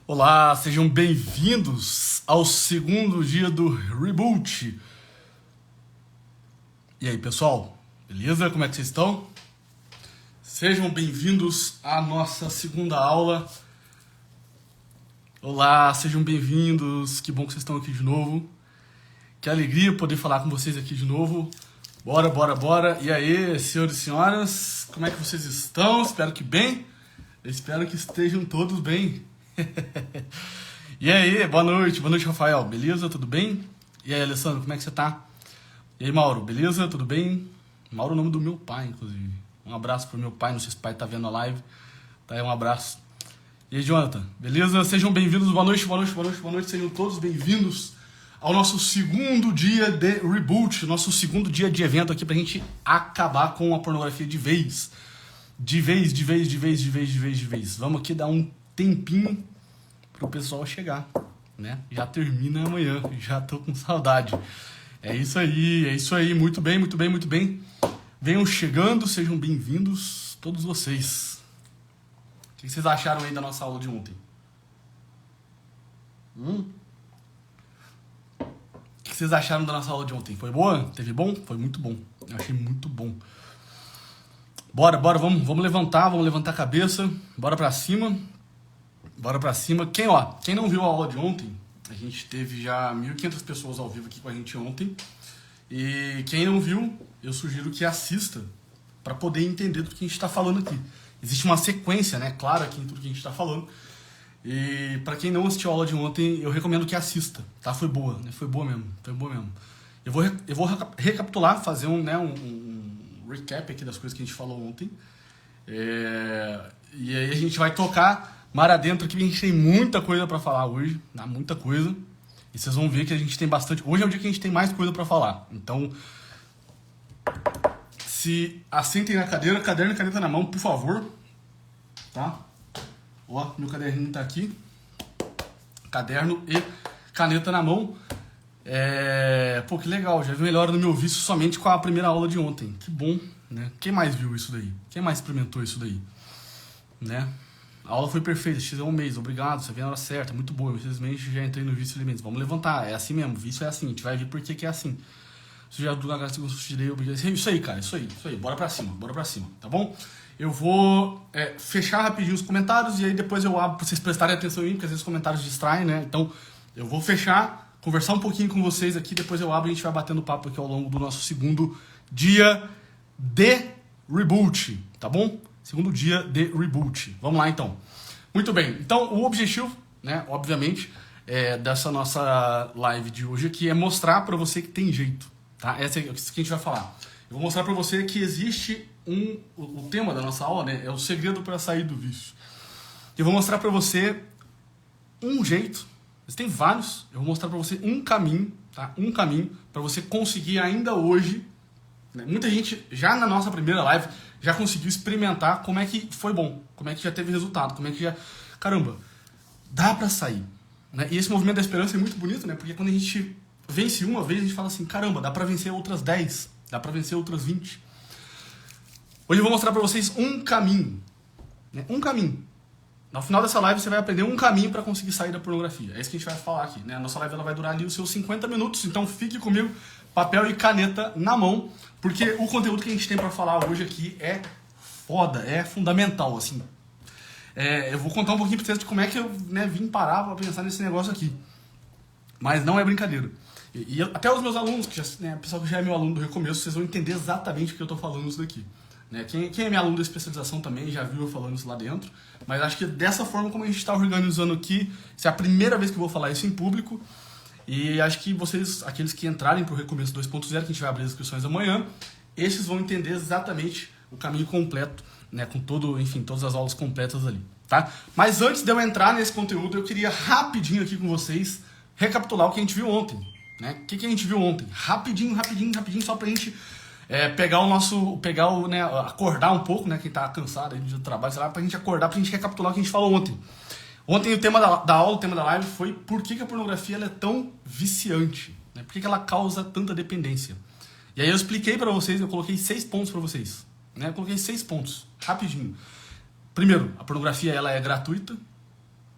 Olá, sejam bem-vindos ao segundo dia do Reboot. E aí, pessoal? Beleza? Como é que vocês estão? Sejam bem-vindos à nossa segunda aula. Olá, sejam bem-vindos. Que bom que vocês estão aqui de novo. Que alegria poder falar com vocês aqui de novo. Bora, bora, bora. E aí, senhores e senhoras, como é que vocês estão? Espero que bem. Eu espero que estejam todos bem. E aí, boa noite, Rafael, beleza? Tudo bem? E aí, Alessandro, como é que você tá? E aí, Mauro, beleza? Tudo bem? Mauro é o nome do meu pai, inclusive. Um abraço pro meu pai, não sei se o pai tá vendo a live. Tá aí, um abraço. E aí, Jonathan, beleza? Sejam bem-vindos, boa noite, sejam todos bem-vindos ao nosso segundo dia de Reboot, nosso segundo dia de evento aqui pra gente acabar com a pornografia de vez. De vez. Vamos aqui dar um tempinho pro pessoal chegar, né? Já termina amanhã, já tô com saudade. É isso aí, muito bem. Venham chegando, sejam bem-vindos todos vocês. O que vocês acharam aí da nossa aula de ontem? O que vocês acharam da nossa aula de ontem? Foi boa? Teve bom? Foi muito bom. Eu achei muito bom. Bora, vamos levantar a cabeça. Bora pra cima. Quem não viu a aula de ontem, a gente teve já 1.500 pessoas ao vivo aqui com a gente ontem. E quem não viu, eu sugiro que assista para poder entender do que a gente está falando aqui. Existe uma sequência, né, clara aqui em tudo que a gente está falando. E para quem não assistiu a aula de ontem, eu recomendo que assista, tá? Foi boa, né? Foi boa mesmo. Eu vou recapitular, fazer um recap aqui das coisas que a gente falou ontem. E aí a gente vai tocar mar adentro aqui, a gente tem muita coisa pra falar hoje, né? Muita coisa. E vocês vão ver que a gente tem bastante. Hoje é o dia que a gente tem mais coisa pra falar. Então, se assentem na cadeira, caderno e caneta na mão, por favor. Tá? Ó, meu caderninho tá aqui. Caderno e caneta na mão. Pô, que legal, já vi melhora no meu vício somente com a primeira aula de ontem. Que bom, né? Quem mais viu isso daí? Quem mais experimentou isso daí? Né? A aula foi perfeita, X é um mês, obrigado, você veio na hora certa, muito boa, infelizmente já entrei no vício de alimentos. Vamos levantar, é assim mesmo, vício é assim, a gente vai ver por que é assim. Você já do H, isso aí, cara, isso aí, bora pra cima, tá bom? Eu vou fechar rapidinho os comentários e aí depois eu abro pra vocês prestarem atenção em mim, porque às vezes os comentários distraem, né? Então eu vou fechar, conversar um pouquinho com vocês aqui, depois eu abro e a gente vai batendo papo aqui ao longo do nosso segundo dia de Reboot, tá bom? Segundo dia de Reboot. Vamos lá, então. Muito bem. Então, o objetivo, né, obviamente, dessa nossa live de hoje aqui é mostrar para você que tem jeito, tá? Essa é o que a gente vai falar. Eu vou mostrar para você que existe o tema da nossa aula, né, é o segredo para sair do vício. Eu vou mostrar para você um jeito, mas tem vários, eu vou mostrar para você um caminho, tá? Um caminho para você conseguir ainda hoje, né? Muita gente, já na nossa primeira live, já conseguiu experimentar como é que foi bom, como é que já teve resultado, como é que já... Caramba, dá pra sair, né? E esse movimento da esperança é muito bonito, né? Porque quando a gente vence uma vez, a gente fala assim, caramba, dá pra vencer outras 10, dá pra vencer outras 20. Hoje eu vou mostrar pra vocês um caminho, né? Um caminho. No final dessa live você vai aprender um caminho pra conseguir sair da pornografia. É isso que a gente vai falar aqui, né? A nossa live ela vai durar ali os seus 50 minutos, então fique comigo, papel e caneta na mão, porque o conteúdo que a gente tem pra falar hoje aqui é foda, é fundamental, assim. Eu vou contar um pouquinho pra vocês de como é que eu, né, vim parar pra pensar nesse negócio aqui. Mas não é brincadeira. E até os meus alunos, que já, né, o pessoal que já é meu aluno do recomeço, vocês vão entender exatamente o que eu tô falando isso daqui. Né? Quem é meu aluno da especialização também já viu eu falando isso lá dentro. Mas acho que dessa forma como a gente está organizando aqui, essa é a primeira vez que eu vou falar isso em público. E acho que vocês, aqueles que entrarem para o Recomeço 2.0, que a gente vai abrir as inscrições amanhã, esses vão entender exatamente o caminho completo, né, com todas as aulas completas ali, tá? Mas antes de eu entrar nesse conteúdo, eu queria rapidinho aqui com vocês recapitular o que a gente viu ontem, né? O que a gente viu ontem? Rapidinho, só pra gente acordar um pouco, né, quem tá cansado aí do trabalho, sei lá, pra gente acordar, pra gente recapitular o que a gente falou ontem. Ontem o tema da aula, o tema da live foi por que a pornografia ela é tão viciante, né? Por que ela causa tanta dependência. E aí eu expliquei pra vocês, eu coloquei 6 pontos pra vocês, né? Eu coloquei 6 pontos, rapidinho. Primeiro, a pornografia ela é gratuita,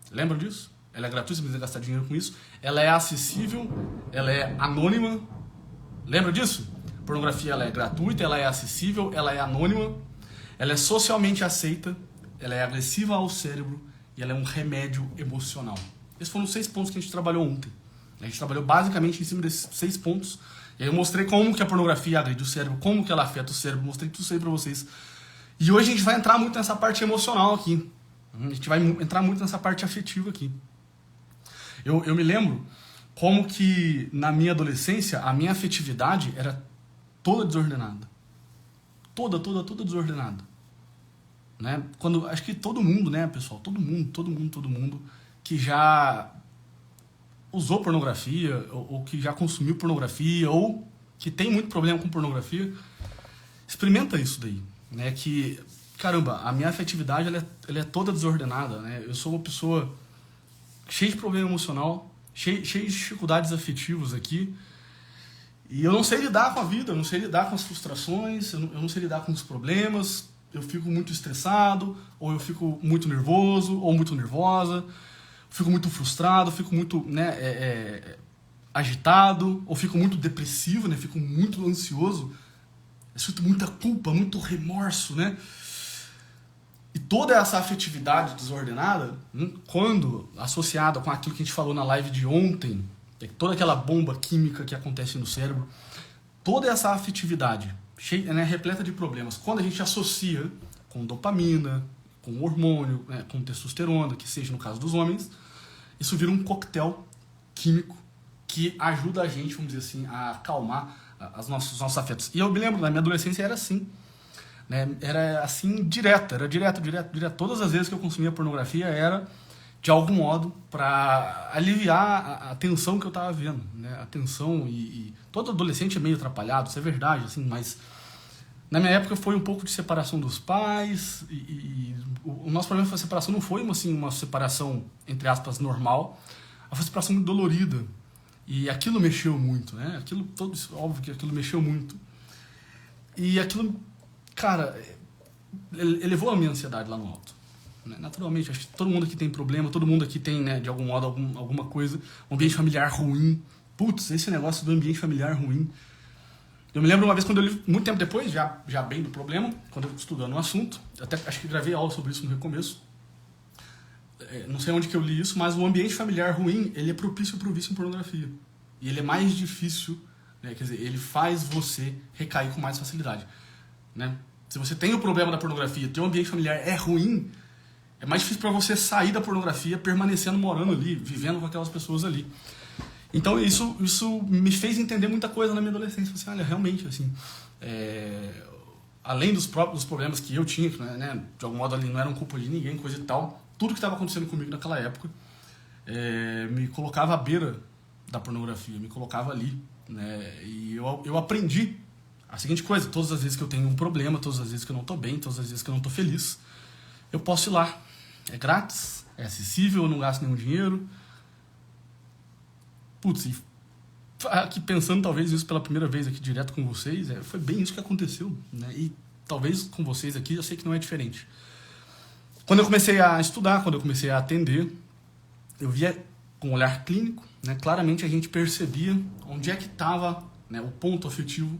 lembram disso? ela é gratuita, você precisa gastar dinheiro com isso, ela é acessível, ela é anônima. Lembra disso? Pornografia, ela é gratuita, ela é acessível, ela é anônima, ela é socialmente aceita, ela é agressiva ao cérebro e ela é um remédio emocional. Esses foram os 6 pontos que a gente trabalhou ontem. A gente trabalhou basicamente em cima desses 6 pontos. E aí eu mostrei como que a pornografia agride o cérebro, como que ela afeta o cérebro, mostrei tudo isso aí pra vocês. E hoje a gente vai entrar muito nessa parte emocional aqui. A gente vai entrar muito nessa parte afetiva aqui. Eu me lembro como que na minha adolescência a minha afetividade era toda desordenada. Toda desordenada. Né? Quando, acho que todo mundo, né, pessoal? Todo mundo que já usou pornografia, ou que já consumiu pornografia, ou que tem muito problema com pornografia, experimenta isso daí. Né? Que, caramba, a minha afetividade ela é toda desordenada. Né? Eu sou uma pessoa cheia de problema emocional, cheia de dificuldades afetivas aqui. E eu não sei lidar com a vida, eu não sei lidar com as frustrações, eu não sei lidar com os problemas. Eu fico muito estressado, ou eu fico muito nervoso, ou muito nervosa. Fico muito frustrado, fico muito, né, agitado, ou fico muito depressivo, né, fico muito ansioso. Eu sinto muita culpa, muito remorso, né? E toda essa afetividade desordenada, quando associada com aquilo que a gente falou na live de ontem, toda aquela bomba química que acontece no cérebro, toda essa afetividade cheia, né, repleta de problemas, quando a gente associa com dopamina, com hormônio, né, com testosterona, que seja no caso dos homens, isso vira um coquetel químico que ajuda a gente, vamos dizer assim, a acalmar os nossos afetos. E eu me lembro, na minha adolescência era assim. Né? Era assim, direto. Todas as vezes que eu consumia pornografia era, de algum modo, para aliviar a tensão que eu estava vendo. Né? A tensão e todo adolescente é meio atrapalhado, isso é verdade, assim, mas na minha época foi um pouco de separação dos pais e o nosso problema com a separação não foi uma separação, entre aspas, normal, foi uma separação muito dolorida. E aquilo mexeu muito, né? Óbvio que aquilo mexeu muito. E aquilo, cara, elevou a minha ansiedade lá no alto. Né? Naturalmente, acho que todo mundo aqui tem problema, todo mundo aqui tem, né, de algum modo, alguma coisa, um ambiente familiar ruim. Putz, esse negócio do ambiente familiar ruim. Eu me lembro uma vez quando eu li, muito tempo depois, já bem do problema, quando eu estudando um assunto, até acho que gravei aula sobre isso no recomeço. Não sei onde que eu li isso, mas o ambiente familiar ruim, ele é propício para o vício em pornografia. E ele é mais difícil, né? Quer dizer, ele faz você recair com mais facilidade. Né? Se você tem o problema da pornografia, teu ambiente familiar é ruim, é mais difícil para você sair da pornografia, permanecendo morando ali, vivendo com aquelas pessoas ali. Então isso me fez entender muita coisa na minha adolescência. Assim, olha, realmente, assim, além dos próprios problemas que eu tinha, né, de algum modo ali não eram culpa de ninguém, coisa e tal, tudo que estava acontecendo comigo naquela época me colocava à beira da pornografia, me colocava ali. Né, e eu aprendi a seguinte coisa: todas as vezes que eu tenho um problema, todas as vezes que eu não estou bem, todas as vezes que eu não estou feliz, eu posso ir lá. É grátis, é acessível, eu não gasto nenhum dinheiro. Putz, e aqui pensando talvez isso pela primeira vez aqui direto com vocês, foi bem isso que aconteceu. Né? E talvez com vocês aqui eu sei que não é diferente. Quando eu comecei a estudar, quando eu comecei a atender, eu via com um olhar clínico, né, claramente a gente percebia onde é que estava, né, o ponto afetivo,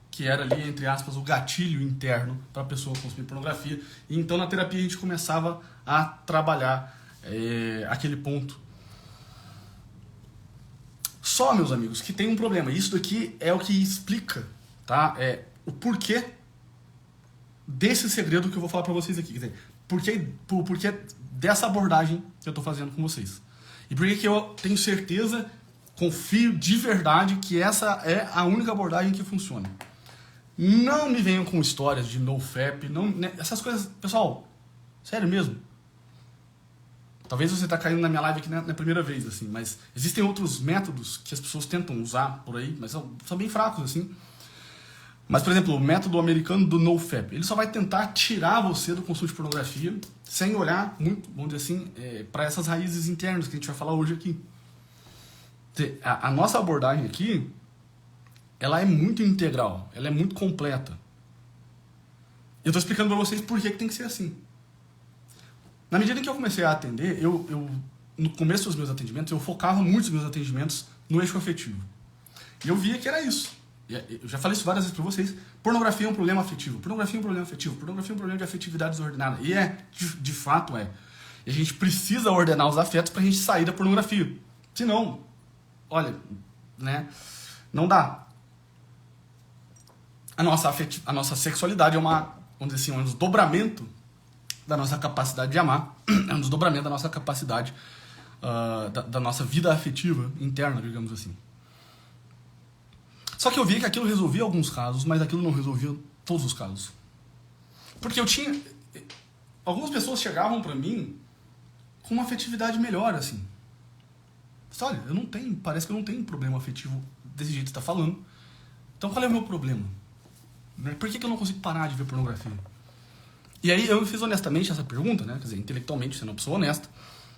que era ali, entre aspas, o gatilho interno para a pessoa consumir pornografia. E então na terapia a gente começava a trabalhar aquele ponto. Só, meus amigos, que tem um problema. Isso daqui é o que explica, tá? O porquê desse segredo que eu vou falar para vocês aqui. Quer dizer, porquê dessa abordagem que eu estou fazendo com vocês. E por que eu tenho certeza, confio de verdade que essa é a única abordagem que funciona. Não me venham com histórias de NoFap, né, essas coisas, pessoal, sério mesmo. Talvez você está caindo na minha live aqui na primeira vez, assim, mas existem outros métodos que as pessoas tentam usar por aí, mas são bem fracos, assim. Mas, por exemplo, o método americano do NoFap, ele só vai tentar tirar você do consumo de pornografia sem olhar muito, vamos dizer assim, para essas raízes internas que a gente vai falar hoje aqui. A nossa abordagem aqui, ela é muito integral, ela é muito completa. Eu estou explicando para vocês por que tem que ser assim. Na medida em que eu comecei a atender, eu no começo dos meus atendimentos, eu focava muito os meus atendimentos no eixo afetivo. E eu via que era isso. Eu já falei isso várias vezes para vocês. Pornografia é um problema afetivo. Pornografia é um problema afetivo. Pornografia é um problema de afetividade desordenada. E de fato é. E a gente precisa ordenar os afetos pra gente sair da pornografia. Senão, olha, né, não dá. A nossa sexualidade é vamos dizer assim, um desdobramento da nossa capacidade de amar. É um desdobramento da nossa capacidade, da nossa vida afetiva interna, digamos assim. Só que eu vi que aquilo resolvia alguns casos, mas aquilo não resolvia todos os casos. Porque algumas pessoas chegavam pra mim com uma afetividade melhor, assim. Mas, olha, parece que eu não tenho problema afetivo desse jeito que você tá falando. Então qual é o meu problema? Por que eu não consigo parar de ver pornografia? E aí eu fiz honestamente essa pergunta, né? Quer dizer, intelectualmente, sendo uma pessoa honesta.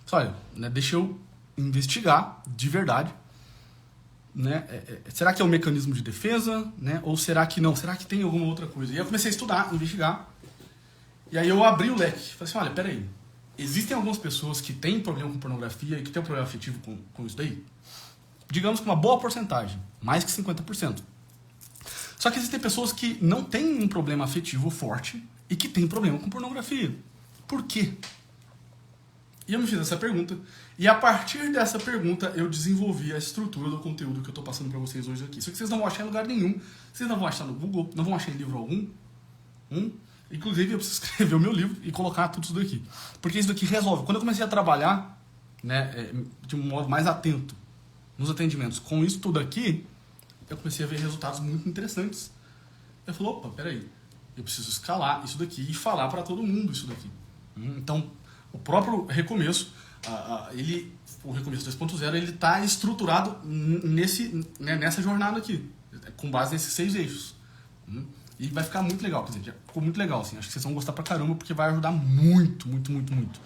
Mas, olha, né, deixa eu investigar de verdade. Né? Será que é um mecanismo de defesa? Né? Ou será que não? Será que tem alguma outra coisa? E aí eu comecei a estudar, investigar. E aí eu abri o leque. Falei assim, olha, peraí. Existem algumas pessoas que têm problema com pornografia e que têm um problema afetivo com isso daí? Digamos que uma boa porcentagem. Mais que 50%. Só que existem pessoas que não têm um problema afetivo forte e que têm problema com pornografia. Por quê? E eu me fiz essa pergunta. E a partir dessa pergunta eu desenvolvi a estrutura do conteúdo que eu estou passando para vocês hoje aqui. Isso aqui vocês não vão achar em lugar nenhum. Vocês não vão achar no Google, não vão achar em livro algum. Inclusive eu preciso escrever o meu livro e colocar tudo isso daqui. Porque isso daqui resolve. Quando eu comecei a trabalhar, né, de um modo mais atento nos atendimentos com isso tudo aqui, eu comecei a ver resultados muito interessantes. Eu falei, opa, peraí, eu preciso escalar isso daqui e falar para todo mundo isso daqui. Então, o próprio recomeço, o recomeço 2.0, ele está estruturado nessa jornada aqui, com base nesses 6 eixos. E vai ficar muito legal, quer dizer, já ficou muito legal, assim, acho que vocês vão gostar pra caramba, porque vai ajudar muito, muito, muito, muito.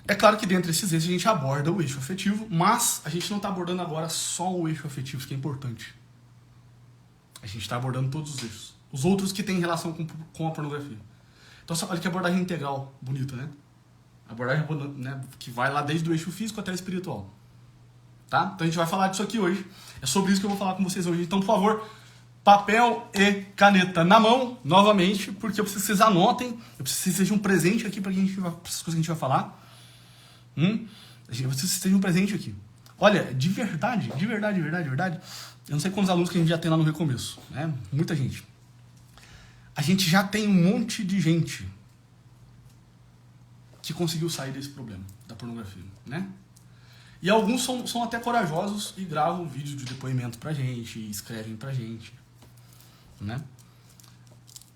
É claro que dentro desses eixos a gente aborda o eixo afetivo, mas a gente não está abordando agora só o eixo afetivo, isso que é importante. A gente está abordando todos os eixos. Os outros que têm relação com a pornografia. Então, olha que abordagem integral, bonita, né? Abordagem, né, que vai lá desde o eixo físico até o espiritual. Tá? Então a gente vai falar disso aqui hoje. É sobre isso que eu vou falar com vocês hoje. Então, por favor, papel e caneta na mão, novamente, porque eu preciso que vocês anotem, eu preciso que vocês sejam um presente aqui para as coisas que a gente vai falar. Eu preciso que vocês estejam um presente aqui. Olha, de verdade, eu não sei quantos alunos que a gente já tem lá no recomeço, né? Muita gente. A gente já tem um monte de gente que conseguiu sair desse problema da pornografia, né? E alguns são até corajosos e gravam vídeo de depoimento pra gente, e escrevem pra gente, né?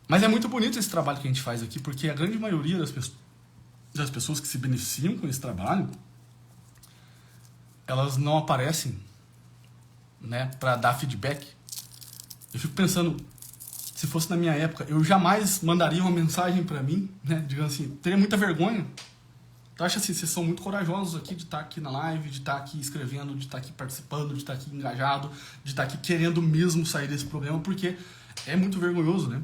Mas é muito bonito esse trabalho que a gente faz aqui, porque a grande maioria das pessoas que se beneficiam com esse trabalho, elas não aparecem, né, pra dar feedback. Eu fico pensando, se fosse na minha época, eu jamais mandaria uma mensagem pra mim, né, digamos assim, teria muita vergonha. Então, acho assim, vocês são muito corajosos aqui de estar aqui na live, de estar aqui escrevendo, de estar aqui participando, de estar aqui engajado, de estar aqui querendo mesmo sair desse problema, porque é muito vergonhoso, né?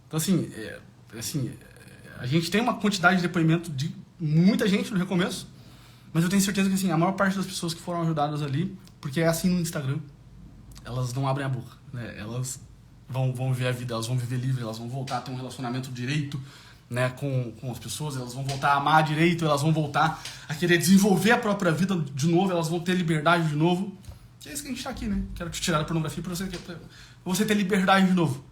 Então, assim, a gente tem uma quantidade de depoimento de muita gente no recomeço, mas eu tenho certeza que, assim, a maior parte das pessoas que foram ajudadas ali, porque é assim no Instagram, elas não abrem a boca, né? Elas vão viver a vida, elas vão viver livre, elas vão voltar a ter um relacionamento direito, né, com as pessoas, elas vão voltar a amar direito, elas vão voltar a querer desenvolver a própria vida de novo, elas vão ter liberdade de novo. E é isso que a gente está aqui, né? Quero te tirar da pornografia para você ter liberdade de novo.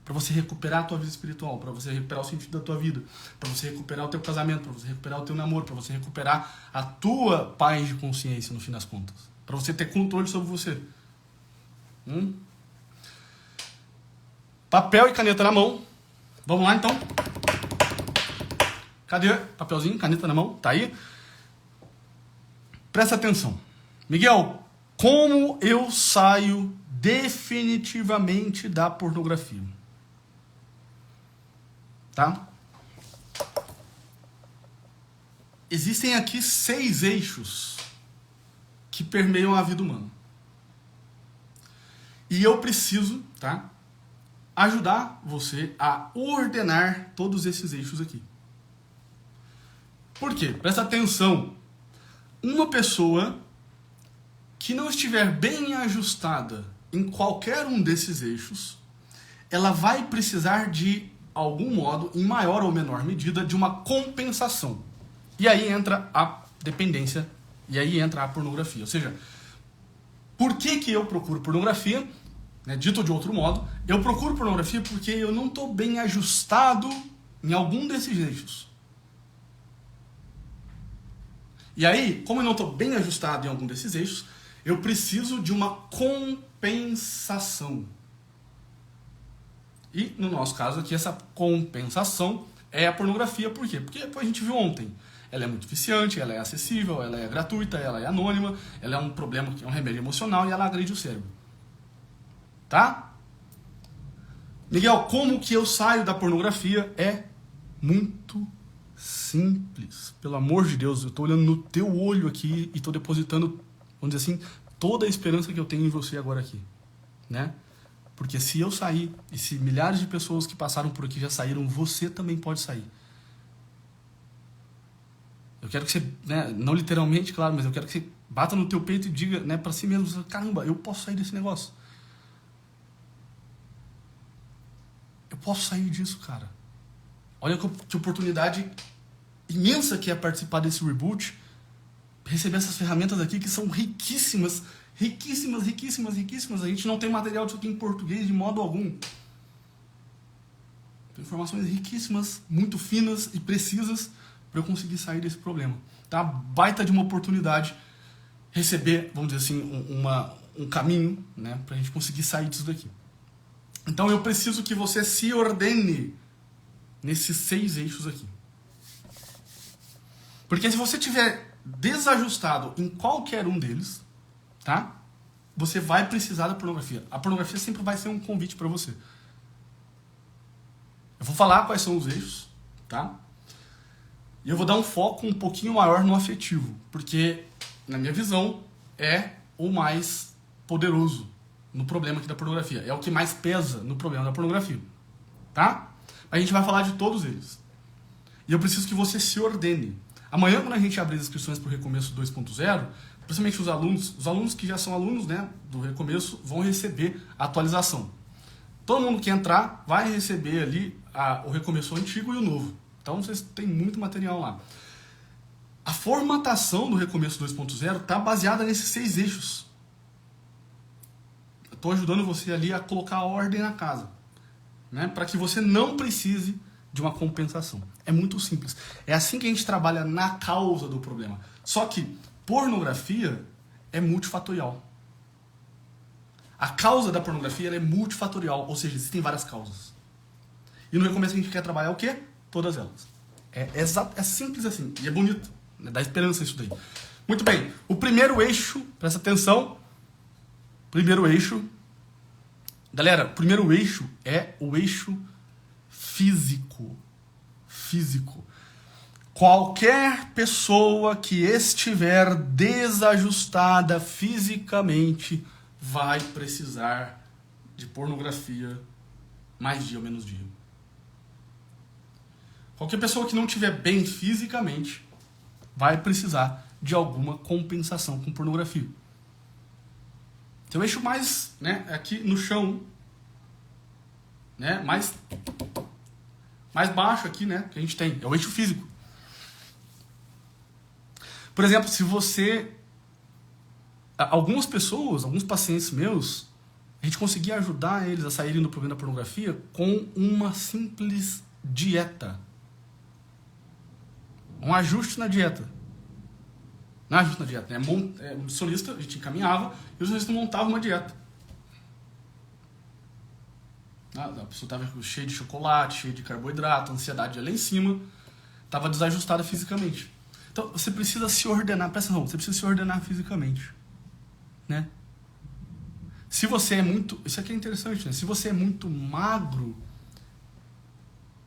Para você recuperar a tua vida espiritual, para você recuperar o sentido da tua vida, para você recuperar o teu casamento, para você recuperar o teu namoro, para você recuperar a tua paz de consciência no fim das contas. Para você ter controle sobre você. Papel e caneta na mão. Vamos lá, então. Cadê? Papelzinho, caneta na mão. Tá aí? Presta atenção. Miguel, como eu saio definitivamente da pornografia? Tá? Existem aqui 6 eixos que permeiam a vida humana. E eu preciso, tá, ajudar você a ordenar todos esses eixos aqui. Por quê? Presta atenção. Uma pessoa que não estiver bem ajustada em qualquer um desses eixos, ela vai precisar de algum modo, em maior ou menor medida, de uma compensação. E aí entra a dependência, e aí entra a pornografia. Ou seja, por que eu procuro pornografia? Né, dito de outro modo, eu procuro pornografia porque eu não estou bem ajustado em algum desses eixos. E aí, como eu não estou bem ajustado em algum desses eixos, eu preciso de uma compensação. E, no nosso caso aqui, essa compensação é a pornografia. Por quê? Porque a gente viu ontem. Ela é muito viciante, ela é acessível, ela é gratuita, ela é anônima, ela é um problema, é um remédio emocional e ela agride o cérebro. Tá? Miguel, como que eu saio da pornografia? É muito simples. Pelo amor de Deus, eu estou olhando no teu olho aqui e estou depositando, vamos dizer assim, toda a esperança que eu tenho em você agora aqui. Né? Porque se eu sair, e se milhares de pessoas que passaram por aqui já saíram, você também pode sair. Eu quero que você, né, não literalmente, claro, mas eu quero que você bata no teu peito e diga, né, para si mesmo, caramba, eu posso sair desse negócio. Eu posso sair disso, cara. Olha que oportunidade imensa que é participar desse reboot, receber essas ferramentas aqui que são riquíssimas, riquíssimas, riquíssimas, riquíssimas. A gente não tem material disso aqui em português de modo algum. Tem informações riquíssimas, muito finas e precisas para eu conseguir sair desse problema. Tá? Baita de uma oportunidade receber, vamos dizer assim, um caminho, né, para a gente conseguir sair disso daqui. Então eu preciso que você se ordene nesses 6 eixos aqui. Porque se você tiver desajustado em qualquer um deles, tá? Você vai precisar da pornografia. A pornografia sempre vai ser um convite para você. Eu vou falar quais são os eixos, tá? E eu vou dar um foco um pouquinho maior no afetivo, porque, na minha visão, é o mais poderoso no problema aqui da pornografia. É o que mais pesa no problema da pornografia, tá? A gente vai falar de todos eles. E eu preciso que você se ordene. Amanhã, quando a gente abrir as inscrições para o Recomeço 2.0, principalmente os alunos que já são alunos, né, do Recomeço, vão receber a atualização. Todo mundo que entrar vai receber ali o Recomeço antigo e o novo. Então vocês têm muito material lá. A formatação do Recomeço 2.0 está baseada nesses 6 eixos. Eu estou ajudando você ali a colocar a ordem na casa, né, para que você não precise de uma compensação. É muito simples. É assim que a gente trabalha na causa do problema. Só que pornografia é multifatorial. A causa da pornografia ela é multifatorial, ou seja, existem várias causas. E no Recomeço a gente quer trabalhar o quê? Todas elas. É simples assim. E é bonito. Né? Dá esperança isso daí. Muito bem. O primeiro eixo, presta atenção. Primeiro eixo. Galera, o primeiro eixo é o eixo físico. Físico. Qualquer pessoa que estiver desajustada fisicamente vai precisar de pornografia mais dia ou menos dia. Qualquer pessoa que não estiver bem fisicamente vai precisar de alguma compensação com pornografia. Então o eixo mais, né, aqui no chão, né, mais baixo aqui, né, que a gente tem, é o eixo físico. Por exemplo, se você... Algumas pessoas, alguns pacientes meus, a gente conseguia ajudar eles a saírem do problema da pornografia com uma simples dieta. Um ajuste na dieta. Não é ajuste na dieta, né? O nutricionista, a gente encaminhava e o nutricionista montava uma dieta. A pessoa estava cheia de chocolate, cheia de carboidrato, a ansiedade lá em cima, estava desajustada fisicamente. Então você precisa se ordenar, presta atenção, você precisa se ordenar fisicamente. Né? Se você é muito... Isso aqui é interessante, né? Se você é muito magro,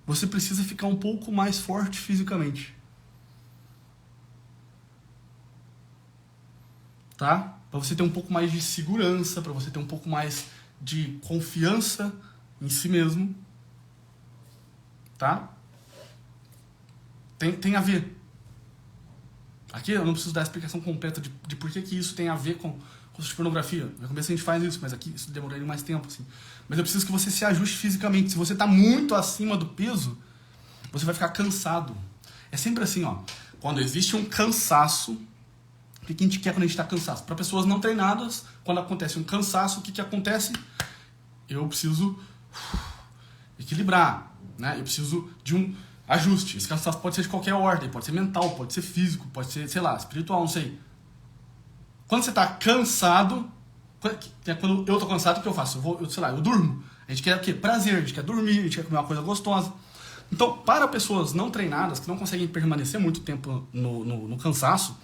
você precisa ficar um pouco mais forte fisicamente. Tá? Para você ter um pouco mais de segurança, para você ter um pouco mais de confiança em si mesmo. Tá? Tem a ver. Aqui eu não preciso dar a explicação completa de por que isso tem a ver com pornografia. No começo a gente faz isso, mas aqui isso demoraria mais tempo, assim. Mas eu preciso que você se ajuste fisicamente. Se você está muito acima do peso, você vai ficar cansado. É sempre assim, ó. Quando existe um cansaço, o que a gente quer quando a gente está cansado? Para pessoas não treinadas, quando acontece um cansaço, o que acontece? Eu preciso equilibrar, né? Eu preciso de um ajuste. Esse cansaço pode ser de qualquer ordem, pode ser mental, pode ser físico, pode ser, sei lá, espiritual, não sei. Quando você está cansado, quando eu estou cansado, o que eu faço? Eu durmo. A gente quer o quê? Prazer, a gente quer dormir, a gente quer comer uma coisa gostosa. Então, para pessoas não treinadas, que não conseguem permanecer muito tempo no cansaço,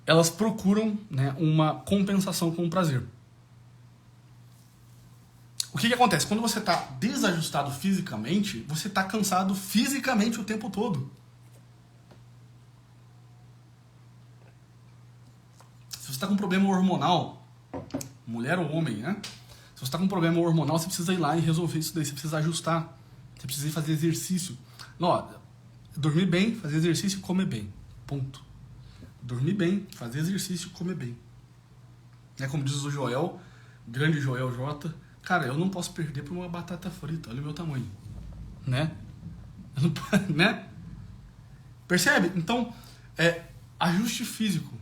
elas procuram, né, uma compensação com o prazer. O que acontece? Quando você está desajustado fisicamente, você está cansado fisicamente o tempo todo. Se você está com um problema hormonal, mulher ou homem, né? Se você está com um problema hormonal, você precisa ir lá e resolver isso daí. Você precisa ajustar. Você precisa ir fazer exercício. Não, dormir bem, fazer exercício e comer bem. Ponto. Dormir bem, fazer exercício e comer bem. É como diz o Joel, grande Joel J. Cara, eu não posso perder por uma batata frita. Olha o meu tamanho. Né? Eu não, né? Percebe? Então, ajuste físico.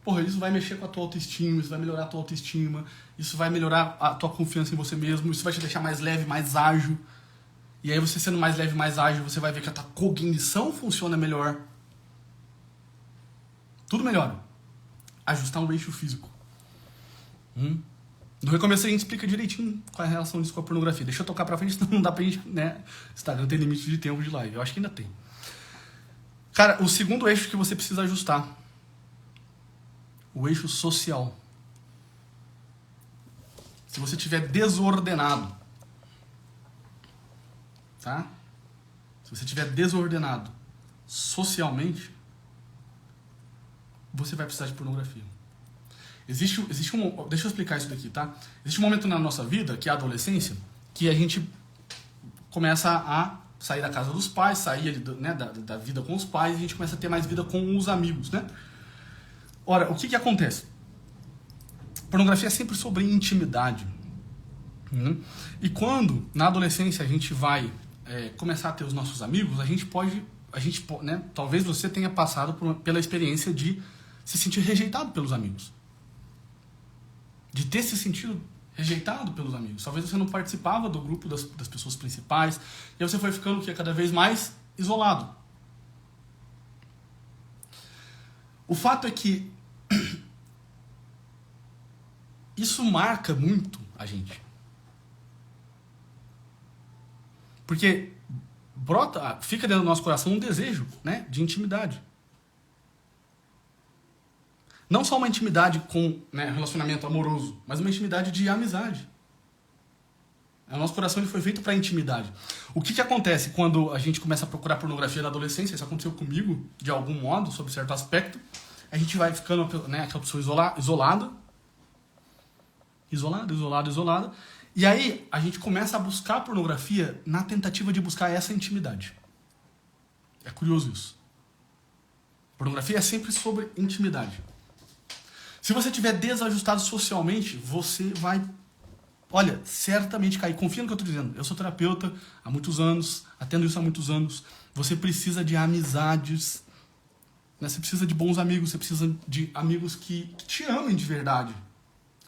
Porra, isso vai mexer com a tua autoestima, isso vai melhorar a tua autoestima, isso vai melhorar a tua confiança em você mesmo, isso vai te deixar mais leve, mais ágil. E aí você sendo mais leve, mais ágil, você vai ver que a tua cognição funciona melhor. Tudo melhora. Ajustar um eixo físico. No recomeço a gente explica direitinho qual é a relação disso com a pornografia. Deixa eu tocar pra frente, senão não dá pra gente, né? Instagram tem limite de tempo de live. Eu acho que ainda tem. Cara, o segundo eixo que você precisa ajustar. O eixo social. Se você estiver desordenado, tá? Se você estiver desordenado socialmente, você vai precisar de pornografia. Existe um... Deixa eu explicar isso daqui, tá? Existe um momento na nossa vida, que é a adolescência, que a gente começa a sair da casa dos pais, sair ali, né, da vida com os pais, e a gente começa a ter mais vida com os amigos, né? Ora, o que acontece? Pornografia é sempre sobre intimidade. E quando, na adolescência, a gente vai começar a ter os nossos amigos, a gente pode, né, talvez você tenha passado pela experiência de se sentir rejeitado pelos amigos. De ter se sentido rejeitado pelos amigos. Talvez você não participava do grupo das pessoas principais, e aí você foi ficando cada vez mais isolado. O fato é que isso marca muito a gente. Porque fica dentro do nosso coração um desejo, né, de intimidade. Não só uma intimidade com, né, relacionamento amoroso, mas uma intimidade de amizade. O nosso coração ele foi feito para intimidade. O que acontece quando a gente começa a procurar pornografia na adolescência? Isso aconteceu comigo, de algum modo, sob certo aspecto. A gente vai ficando, né, aquela pessoa isolada. E aí a gente começa a buscar pornografia na tentativa de buscar essa intimidade. É curioso isso. Pornografia é sempre sobre intimidade. Se você estiver desajustado socialmente, você vai, olha, certamente cair. Confia no que eu estou dizendo. Eu sou terapeuta há muitos anos, atendo isso há muitos anos. Você precisa de amizades, né? Você precisa de bons amigos, você precisa de amigos que te amem de verdade.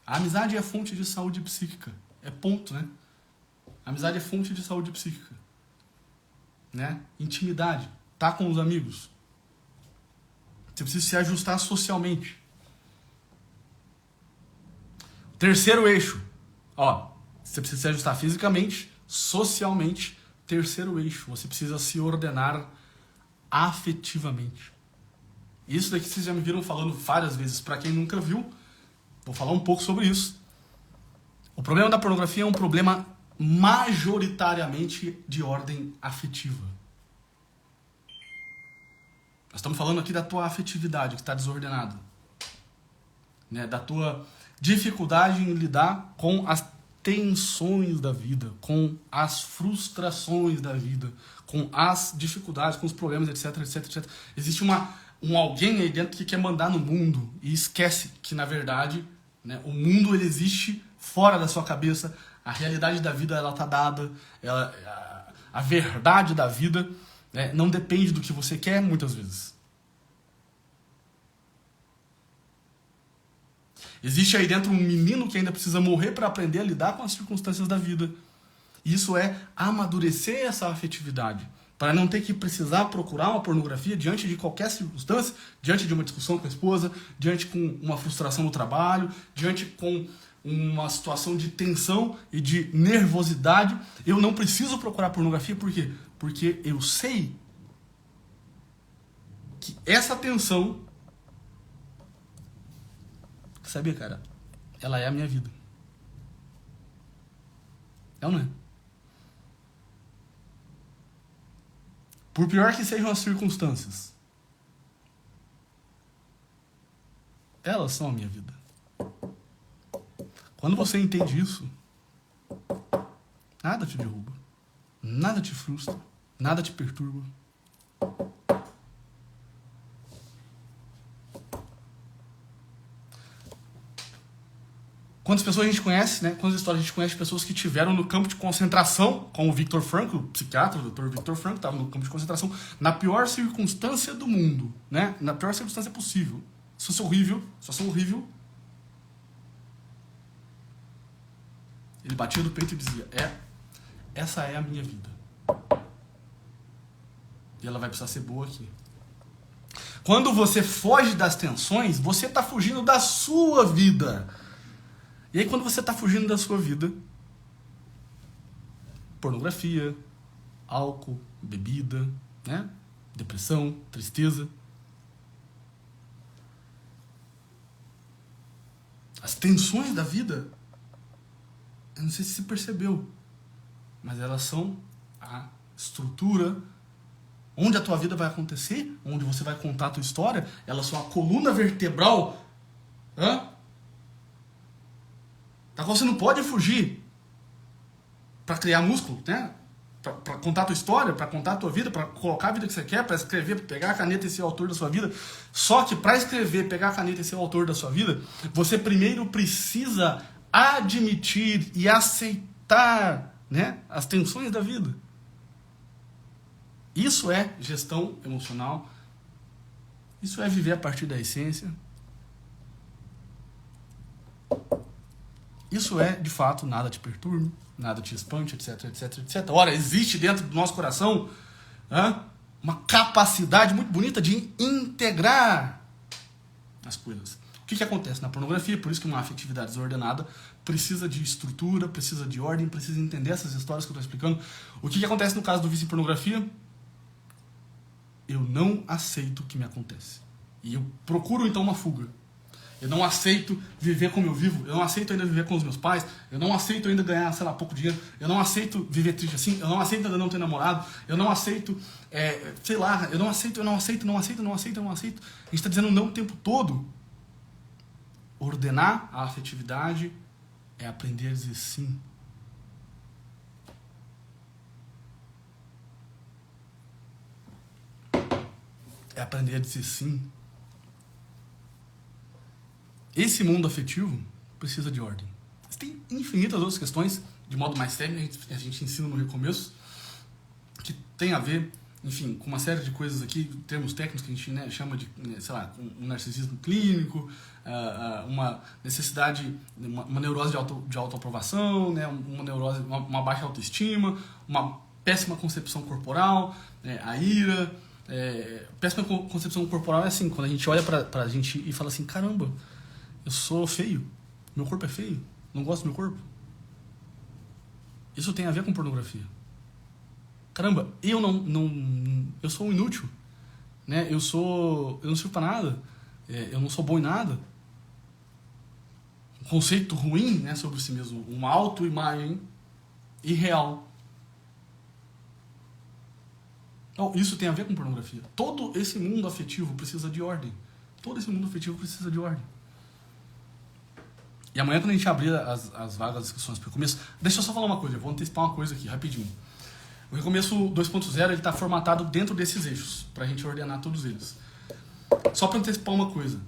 A amizade é fonte de saúde psíquica. É ponto, né? A amizade é fonte de saúde psíquica. Né? Intimidade. Tá com os amigos. Você precisa se ajustar socialmente. Terceiro eixo. Ó, você precisa se ajustar fisicamente, socialmente. Terceiro eixo. Você precisa se ordenar afetivamente. Isso daqui vocês já me viram falando várias vezes. Para quem nunca viu, vou falar um pouco sobre isso. O problema da pornografia é um problema majoritariamente de ordem afetiva. Nós estamos falando aqui da tua afetividade que está desordenada. Né? Da tua dificuldade em lidar com tensões da vida, com as frustrações da vida, com as dificuldades, com os problemas, etc, etc, etc. Existe um alguém aí dentro que quer mandar no mundo e esquece que, na verdade, né, o mundo ele existe fora da sua cabeça, a realidade da vida ela tá dada, a verdade da vida, né, não depende do que você quer muitas vezes. Existe aí dentro um menino que ainda precisa morrer para aprender a lidar com as circunstâncias da vida. Isso é amadurecer essa afetividade, para não ter que precisar procurar uma pornografia diante de qualquer circunstância, diante de uma discussão com a esposa, diante com uma frustração no trabalho, diante com uma situação de tensão e de nervosidade. Eu não preciso procurar pornografia, por quê? Porque eu sei que essa tensão, sabia, cara, ela é a minha vida. É ou não é? Por pior que sejam as circunstâncias, elas são a minha vida. Quando você entende isso, nada te derruba, nada te frustra, nada te perturba. Quantas pessoas a gente conhece, né? Quantas histórias a gente conhece de pessoas que tiveram no campo de concentração, como o Viktor Frankl, o psiquiatra, o Dr. Viktor Frankl, estava no campo de concentração, na pior circunstância do mundo, né? Na pior circunstância possível. Situação horrível. Ele batia no peito e dizia, essa é a minha vida. E ela vai precisar ser boa aqui. Quando você foge das tensões, você está fugindo da sua vida. E aí quando você está fugindo da sua vida, pornografia, álcool, bebida, né? Depressão, tristeza. As tensões da vida, eu não sei se você percebeu, mas elas são a estrutura onde a tua vida vai acontecer, onde você vai contar a tua história, elas são a coluna vertebral, da qual você não pode fugir para criar músculo, né? Para contar a tua história, para contar a tua vida, para colocar a vida que você quer, para escrever, pra pegar a caneta e ser o autor da sua vida. Só que para escrever, pegar a caneta e ser o autor da sua vida, você primeiro precisa admitir e aceitar, né, as tensões da vida. Isso é gestão emocional. Isso é viver a partir da essência. Isso é, de fato, nada te perturbe, nada te espante, etc, etc, etc. Ora, existe dentro do nosso coração uma capacidade muito bonita de integrar as coisas. O que acontece na pornografia? Por isso que uma afetividade desordenada precisa de estrutura, precisa de ordem, precisa entender essas histórias que eu estou explicando. O que acontece no caso do vício em pornografia? Eu não aceito o que me acontece. E eu procuro, então, uma fuga. Eu não aceito viver como eu vivo, eu não aceito ainda viver com os meus pais, eu não aceito ainda ganhar, sei lá, pouco dinheiro, eu não aceito viver triste assim, eu não aceito ainda não ter namorado, eu não aceito, sei lá, eu não aceito. A gente está dizendo não o tempo todo. Ordenar a afetividade é aprender a dizer sim. É aprender a dizer sim. Esse mundo afetivo precisa de ordem. Tem infinitas outras questões, de modo mais sério, a gente ensina no recomeço, que tem a ver, enfim, com uma série de coisas aqui, termos técnicos que a gente, né, chama de, sei lá, um narcisismo clínico, uma necessidade, uma neurose de autoaprovação, né, uma neurose, uma baixa autoestima, uma péssima concepção corporal, a ira. Péssima concepção corporal é assim, quando a gente olha pra gente e fala assim, caramba, eu sou feio, meu corpo é feio, não gosto do meu corpo. Isso tem a ver com pornografia. Caramba, eu eu sou um inútil, né? Eu não sirvo pra nada, eu não sou bom em nada. Um conceito ruim, né, sobre si mesmo, uma autoimagem irreal. Então, isso tem a ver com pornografia. Todo esse mundo afetivo precisa de ordem. Todo esse mundo afetivo precisa de ordem. E amanhã, quando a gente abrir as vagas, as inscrições para o recomeço, deixa eu só falar uma coisa, eu vou antecipar uma coisa aqui, rapidinho. O recomeço 2.0 está formatado dentro desses eixos, para a gente ordenar todos eles. Só para antecipar uma coisa,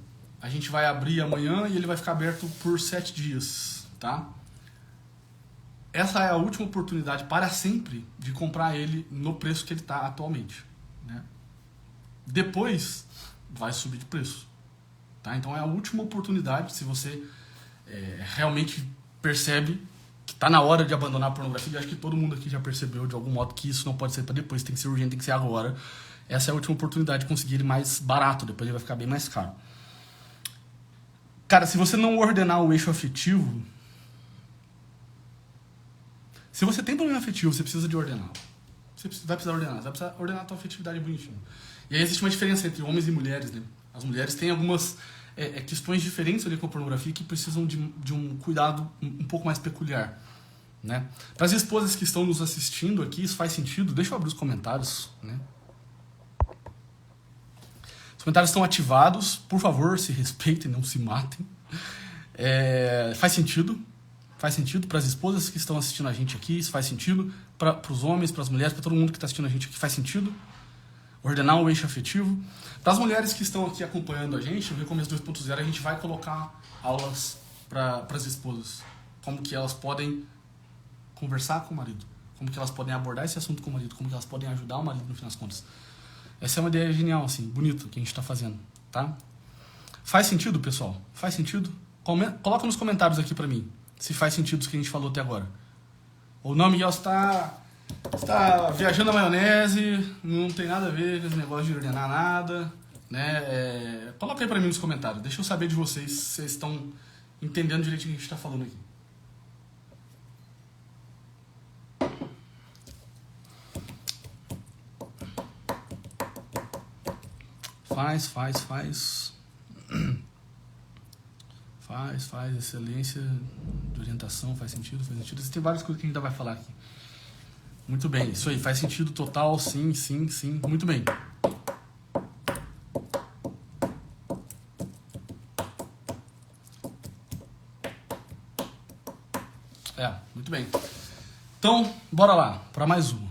a gente vai abrir amanhã e ele vai ficar aberto por 7 dias, tá? Essa é a última oportunidade para sempre de comprar ele no preço que ele está atualmente, né? Depois vai subir de preço, tá? Então é a última oportunidade, se você realmente percebe que está na hora de abandonar a pornografia. E acho que todo mundo aqui já percebeu de algum modo que isso não pode ser para depois, tem que ser urgente, tem que ser agora. Essa é a última oportunidade de conseguir ele mais barato, depois ele vai ficar bem mais caro. Cara, se você não ordenar o eixo afetivo, se você tem problema afetivo, você precisa de ordenar. Você vai precisar ordenar, você vai precisar ordenar a tua afetividade bonitinho. E aí existe uma diferença entre homens e mulheres, né? As mulheres têm algumas questões diferentes ali com a pornografia que precisam de um cuidado um pouco mais peculiar, né? Para as esposas que estão nos assistindo aqui, isso faz sentido? Deixa eu abrir os comentários, né? Os comentários estão ativados, por favor, se respeitem, não se matem. Faz sentido? Faz sentido para as esposas que estão assistindo a gente aqui, isso faz sentido para os homens, para as mulheres, para todo mundo que está assistindo a gente aqui, faz sentido? Ordenar o eixo afetivo. Para as mulheres que estão aqui acompanhando a gente, no Recomeço 2.0, a gente vai colocar aulas para as esposas. Como que elas podem conversar com o marido. Como que elas podem abordar esse assunto com o marido. Como que elas podem ajudar o marido, no fim das contas. Essa é uma ideia genial, assim, bonita, que a gente está fazendo, tá? Faz sentido, pessoal? Faz sentido? Coloca nos comentários aqui para mim, se faz sentido o que a gente falou até agora. Ou não, Miguel, você está viajando na maionese, não tem nada a ver com esse negócio de ordenar nada, né? Coloca aí pra mim nos comentários, deixa eu saber de vocês se vocês estão entendendo direitinho o que a gente está falando aqui. Faz, excelência de orientação, faz sentido. Tem várias coisas que a gente ainda vai falar aqui. Muito bem, isso aí, faz sentido total, sim, muito bem. Muito bem. Então, bora lá, para mais uma,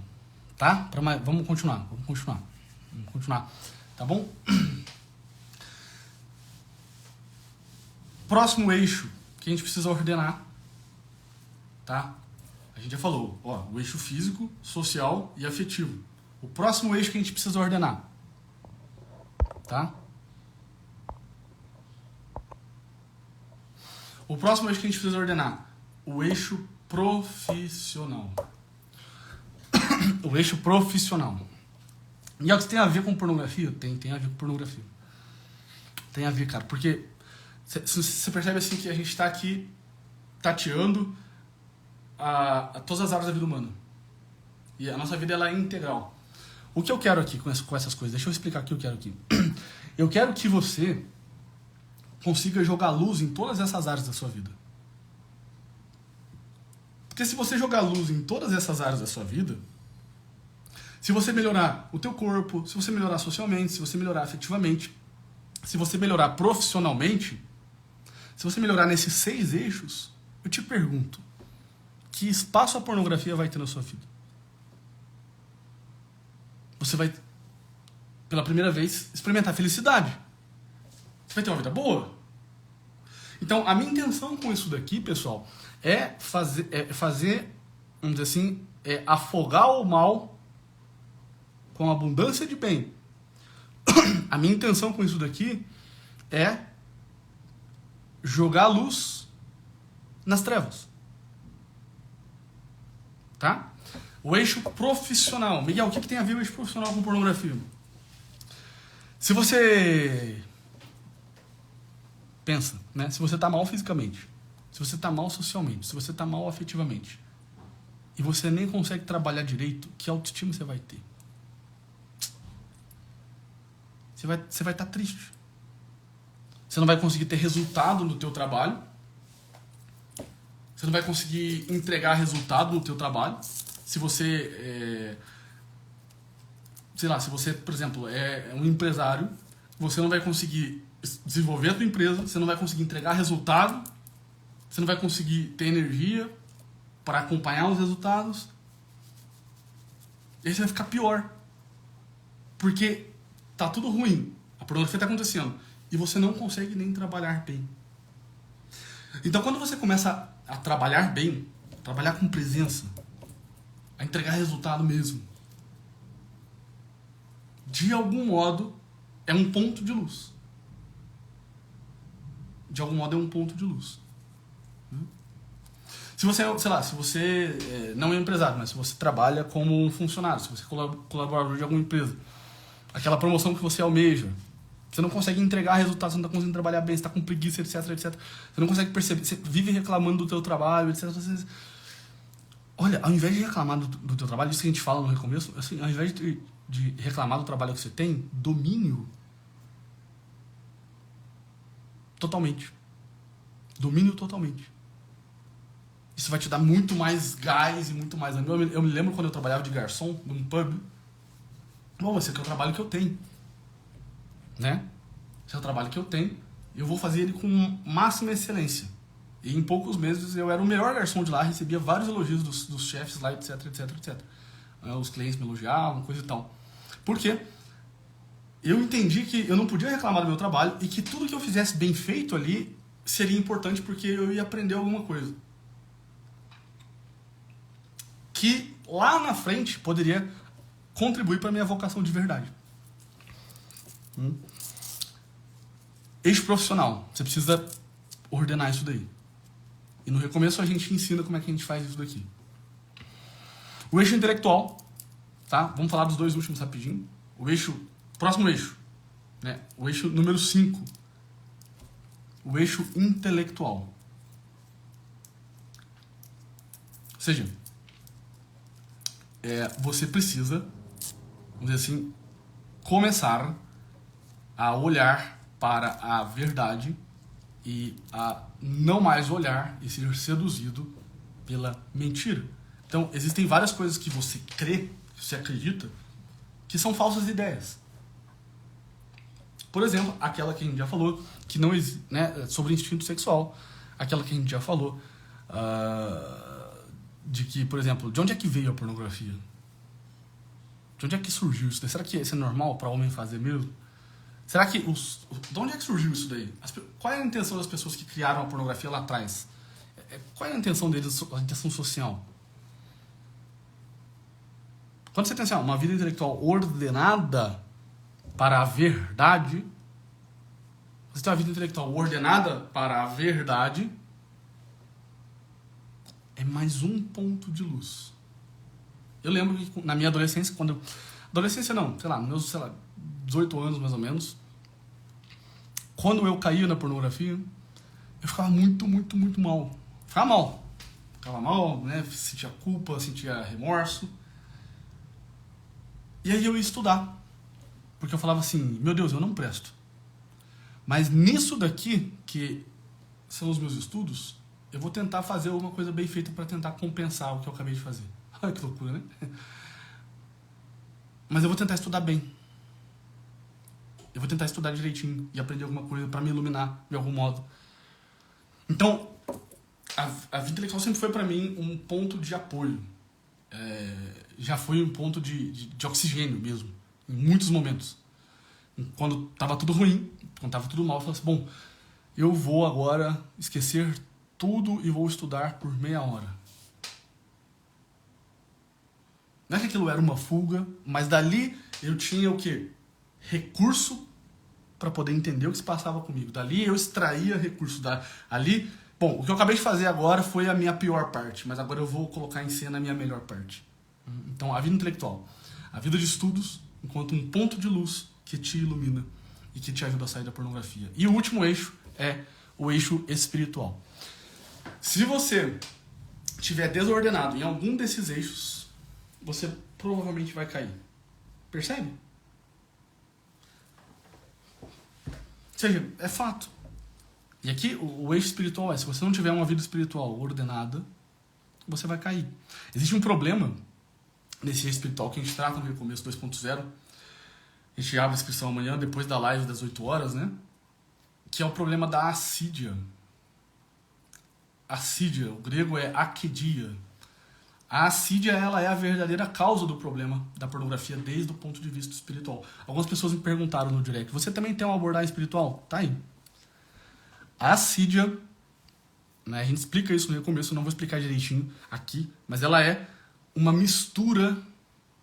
tá? Vamos continuar, tá bom? Próximo eixo que a gente precisa ordenar, tá? A gente já falou, ó, o eixo físico, social e afetivo. O próximo eixo que a gente precisa ordenar, tá? O próximo eixo que a gente precisa ordenar, o eixo profissional. O eixo profissional. E é o que tem a ver com pornografia? Tem a ver com pornografia. Tem a ver, cara, porque você percebe assim que a gente está aqui tateando a todas as áreas da vida humana. E a nossa vida ela é integral. O que eu quero aqui com essas coisas? Deixa eu explicar o que eu quero aqui. Eu quero que você consiga jogar luz em todas essas áreas da sua vida. Porque se você jogar luz em todas essas áreas da sua vida, se você melhorar o teu corpo, se você melhorar socialmente, se você melhorar afetivamente, se você melhorar profissionalmente, se você melhorar nesses 6 eixos, eu te pergunto, que espaço a pornografia vai ter na sua vida? Você vai, pela primeira vez, experimentar felicidade. Você vai ter uma vida boa. Então, a minha intenção com isso daqui, pessoal, é fazer, vamos dizer assim, afogar o mal com abundância de bem. A minha intenção com isso daqui é jogar luz nas trevas. Tá? O eixo profissional. Miguel, o que tem a ver o eixo profissional com pornografia? Se você pensa, né? Se você está mal fisicamente, se você está mal socialmente, se você está mal afetivamente, e você nem consegue trabalhar direito, que autoestima você vai ter? Você vai estar triste. Você não vai conseguir ter resultado no teu trabalho. Você não vai conseguir entregar resultado no teu trabalho. Se você, sei lá, se você, por exemplo, é um empresário, você não vai conseguir desenvolver a tua empresa, você não vai conseguir entregar resultado você não vai conseguir ter energia para acompanhar os resultados. E aí você vai ficar pior. Porque tá tudo ruim. A pornografia tá acontecendo. E você não consegue nem trabalhar bem. Então quando você começa a trabalhar bem, trabalhar com presença, a entregar resultado mesmo, de algum modo é um ponto de luz. De algum modo é um ponto de luz. Se você, sei lá, se você não é empresário, mas se você trabalha como um funcionário, se você é colaborador de alguma empresa, aquela promoção que você almeja, você não consegue entregar resultados, você não está conseguindo trabalhar bem, você está com preguiça, etc, etc. Você não consegue perceber, você vive reclamando do teu trabalho, etc. Olha, ao invés de reclamar do teu trabalho, isso que a gente fala no recomeço, assim, ao invés de reclamar do trabalho que você tem, domínio. Totalmente. Domínio totalmente. Isso vai te dar muito mais gás e muito mais ânimo. Eu me lembro quando eu trabalhava de garçom num pub. Bom, esse aqui é o trabalho que eu tenho. Né? Esse é o trabalho que eu tenho. Eu vou fazer ele com máxima excelência. E em poucos meses eu era o melhor garçom de lá, recebia vários elogios dos chefes lá, etc, etc, etc. Os clientes me elogiavam, coisa e tal. Por quê? Eu entendi que eu não podia reclamar do meu trabalho e que tudo que eu fizesse bem feito ali seria importante porque eu ia aprender alguma coisa. Que lá na frente poderia contribuir para a minha vocação de verdade. Eixo profissional. Você precisa ordenar isso daí. E no recomeço a gente ensina como é que a gente faz isso daqui. O eixo intelectual. Tá? Vamos falar dos dois últimos rapidinho. O eixo... Próximo eixo. Né? O eixo número 5. O eixo intelectual. Ou seja, você precisa, vamos dizer assim, começar a olhar para a verdade e a não mais olhar e ser seduzido pela mentira. Então, existem várias coisas que você crê, que você acredita, que são falsas ideias. Por exemplo, aquela que a gente já falou, que não existe, né, sobre instinto sexual. Aquela que a gente já falou, de que, por exemplo, de onde é que veio a pornografia? De onde é que surgiu isso daí? Será que isso é normal para homem fazer mesmo? Será que de onde é que surgiu isso daí? Qual é a intenção das pessoas que criaram a pornografia lá atrás? Qual é a intenção deles, a intenção social? Quando você tem assim, uma vida intelectual ordenada para a verdade, você tem uma vida intelectual ordenada para a verdade, é mais um ponto de luz. Eu lembro que na minha adolescência, adolescência não, sei lá, meus 18 anos mais ou menos, quando eu caía na pornografia, eu ficava muito, muito, muito mal. Ficava mal, né? Sentia culpa, sentia remorso. E aí eu ia estudar. Porque eu falava assim, meu Deus, eu não presto. Mas nisso daqui, que são os meus estudos, eu vou tentar fazer alguma coisa bem feita para tentar compensar o que eu acabei de fazer. Olha que loucura, né? Mas eu vou tentar estudar bem. Eu vou tentar estudar direitinho e aprender alguma coisa para me iluminar de algum modo. Então, a vida intelectual sempre foi para mim um ponto de apoio. Já foi um ponto de oxigênio mesmo, em muitos momentos. Quando estava tudo ruim, quando estava tudo mal, eu falava assim, bom, eu vou agora esquecer tudo e vou estudar por meia hora. Não é que aquilo era uma fuga, mas dali eu tinha o quê? Recurso para poder entender o que se passava comigo. Dali eu extraía recurso. Ali, bom, o que eu acabei de fazer agora foi a minha pior parte, mas agora eu vou colocar em cena a minha melhor parte. Então, a vida intelectual, a vida de estudos, enquanto um ponto de luz que te ilumina e que te ajuda a sair da pornografia. E o último eixo é o eixo espiritual. Se você estiver desordenado em algum desses eixos, você provavelmente vai cair. Percebe? Ou seja, é fato. E aqui o eixo espiritual é, se você não tiver uma vida espiritual ordenada, você vai cair. Existe um problema nesse eixo espiritual que a gente trata no Recomeço 2.0. A gente abre a inscrição amanhã, depois da live das 8 horas, né? Que é o problema da assídia. assídia, o grego é akedia. A assídia, ela é a verdadeira causa do problema da pornografia desde o ponto de vista espiritual. Algumas pessoas me perguntaram no direct, você também tem uma abordagem espiritual? Tá aí. A assídia, né, a gente explica isso no começo, eu não vou explicar direitinho aqui, mas ela é uma mistura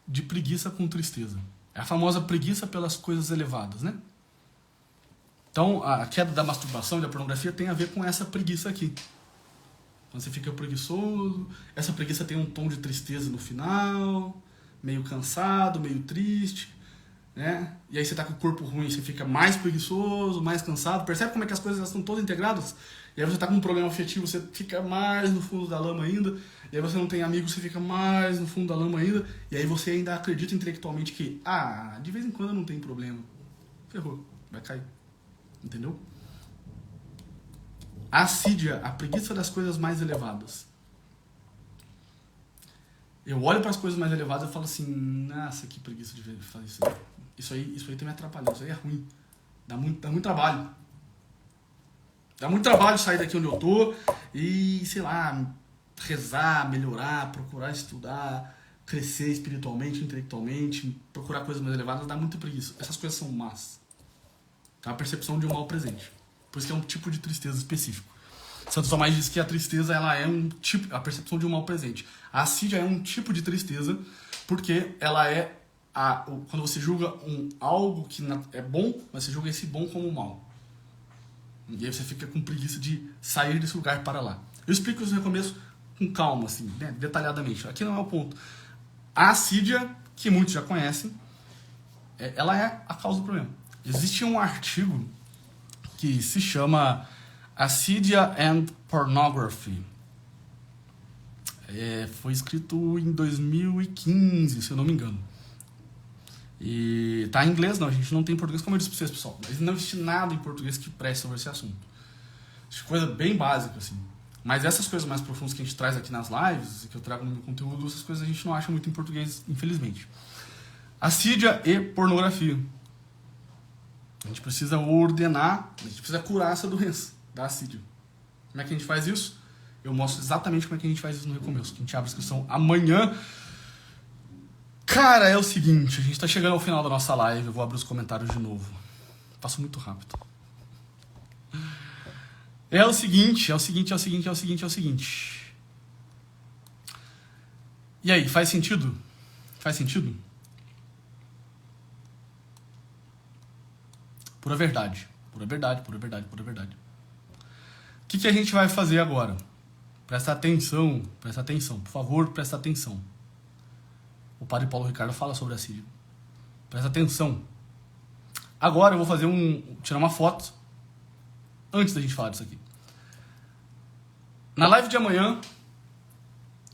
de preguiça com tristeza. É a famosa preguiça pelas coisas elevadas, né? Então, a queda da masturbação e da pornografia tem a ver com essa preguiça aqui. Quando você fica preguiçoso, essa preguiça tem um tom de tristeza no final, meio cansado, meio triste, né? E aí você tá com o corpo ruim, você fica mais preguiçoso, mais cansado. Percebe como é que as coisas estão todas integradas? E aí você tá com um problema afetivo, você fica mais no fundo da lama ainda. E aí você não tem amigos, você fica mais no fundo da lama ainda. E aí você ainda acredita intelectualmente que, de vez em quando não tem problema. Ferrou, vai cair. Entendeu? A assídia, a preguiça das coisas mais elevadas. Eu olho para as coisas mais elevadas e falo assim, nossa, que preguiça de fazer isso aí. Isso aí tem me atrapalhado, isso aí é ruim. Dá muito trabalho. Dá muito trabalho sair daqui onde eu tô e, sei lá, rezar, melhorar, procurar estudar, crescer espiritualmente, intelectualmente, procurar coisas mais elevadas, dá muita preguiça. Essas coisas são más. É a percepção de um mal presente. Por isso que é um tipo de tristeza específico. Santo Tomás diz que a tristeza, ela é um tipo, a percepção de um mal presente. A assídia é um tipo de tristeza porque ela é quando você julga algo que é bom, mas você julga esse bom como mal. E aí você fica com preguiça de sair desse lugar para lá. Eu explico isso no começo com calma, assim, né, detalhadamente. Aqui não é o ponto. A assídia, que muitos já conhecem, ela é a causa do problema. Existe um artigo que se chama Assídia and Pornography. Foi escrito em 2015, se eu não me engano. E tá em inglês, não, a gente não tem em português, como eu disse pra vocês, pessoal. Mas não existe nada em português que preste sobre esse assunto. Coisa bem básica, assim. Mas essas coisas mais profundas que a gente traz aqui nas lives, que eu trago no meu conteúdo, essas coisas a gente não acha muito em português, infelizmente. Assídia e pornografia. A gente precisa ordenar, a gente precisa curar essa doença da assídia. Como é que a gente faz isso? Eu mostro exatamente como é que a gente faz isso no Recomeço, que a gente abre a inscrição amanhã. Cara, é o seguinte, a gente tá chegando ao final da nossa live, eu vou abrir os comentários de novo. Passo muito rápido. É o seguinte. E aí, faz sentido? Faz sentido? Pura verdade. O que a gente vai fazer agora? Presta atenção, por favor, presta atenção. O padre Paulo Ricardo fala sobre assídia. Presta atenção. Agora eu vou fazer tirar uma foto antes da gente falar disso aqui. Na live de amanhã,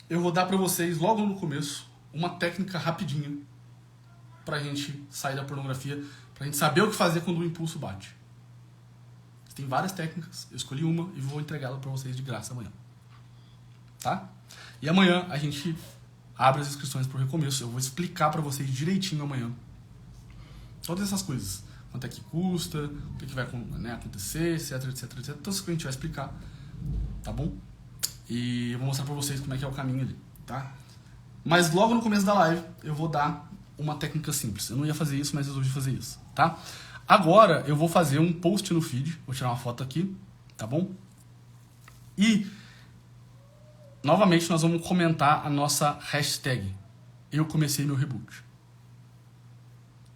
eu vou dar pra vocês, logo no começo, uma técnica rapidinha pra gente sair da pornografia, pra gente saber o que fazer quando o impulso bate. Tem várias técnicas, eu escolhi uma e vou entregá-la pra vocês de graça amanhã. Tá? E amanhã a gente abre as inscrições pro Recomeço. Eu vou explicar pra vocês direitinho amanhã todas essas coisas. Quanto é que custa, o que vai acontecer, etc. Todas as coisas que a gente vai explicar. Tá bom? E eu vou mostrar pra vocês como é que é o caminho ali. Tá? Mas logo no começo da live eu vou dar uma técnica simples. Eu não ia fazer isso, mas resolvi fazer isso. Tá? Agora eu vou fazer um post no feed. Vou tirar uma foto aqui. Tá bom? E novamente nós vamos comentar a nossa hashtag. Eu comecei meu reboot.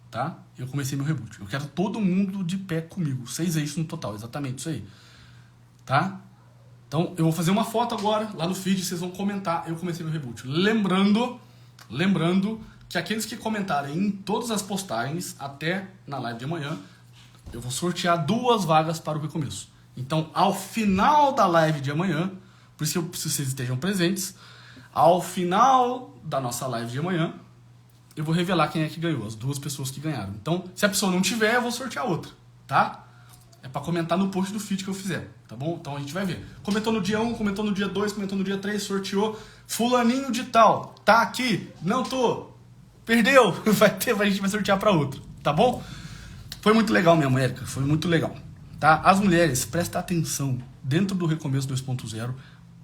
Tá? Eu comecei meu reboot. Eu quero todo mundo de pé comigo. 6 eixos no total, exatamente isso aí. Tá? Então eu vou fazer uma foto agora, lá no feed, vocês vão comentar, eu comecei meu reboot. Lembrando que aqueles que comentarem em todas as postagens, até na live de amanhã, eu vou sortear 2 vagas para o Recomeço. Então, ao final da live de amanhã, por isso que eu preciso que vocês estejam presentes, ao final da nossa live de amanhã, eu vou revelar quem é que ganhou, as 2 pessoas que ganharam. Então, se a pessoa não tiver, eu vou sortear outra, tá? É pra comentar no post do feed que eu fizer, tá bom? Então a gente vai ver. Comentou no dia 1, comentou no dia 2, comentou no dia 3, sorteou. Fulaninho de tal, tá aqui? Não tô. Perdeu. A gente vai sortear pra outro, tá bom? Foi muito legal mesmo, Érica, foi muito legal. Tá? As mulheres, presta atenção. Dentro do Recomeço 2.0,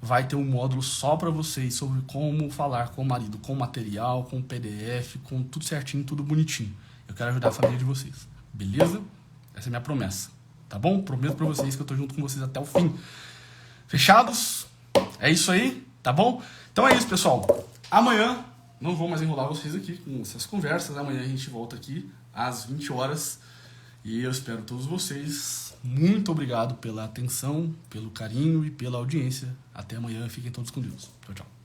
vai ter um módulo só para vocês sobre como falar com o marido, com material, com PDF, com tudo certinho, tudo bonitinho. Eu quero ajudar a família de vocês, beleza? Essa é a minha promessa, tá bom? Prometo para vocês que eu tô junto com vocês até o fim. Fechados? É isso aí, tá bom? Então é isso, pessoal. Amanhã, não vou mais enrolar vocês aqui com essas conversas. Amanhã a gente volta aqui às 20 horas. E eu espero todos vocês. Muito obrigado pela atenção, pelo carinho e pela audiência. Até amanhã. Fiquem todos com Deus. Tchau, tchau.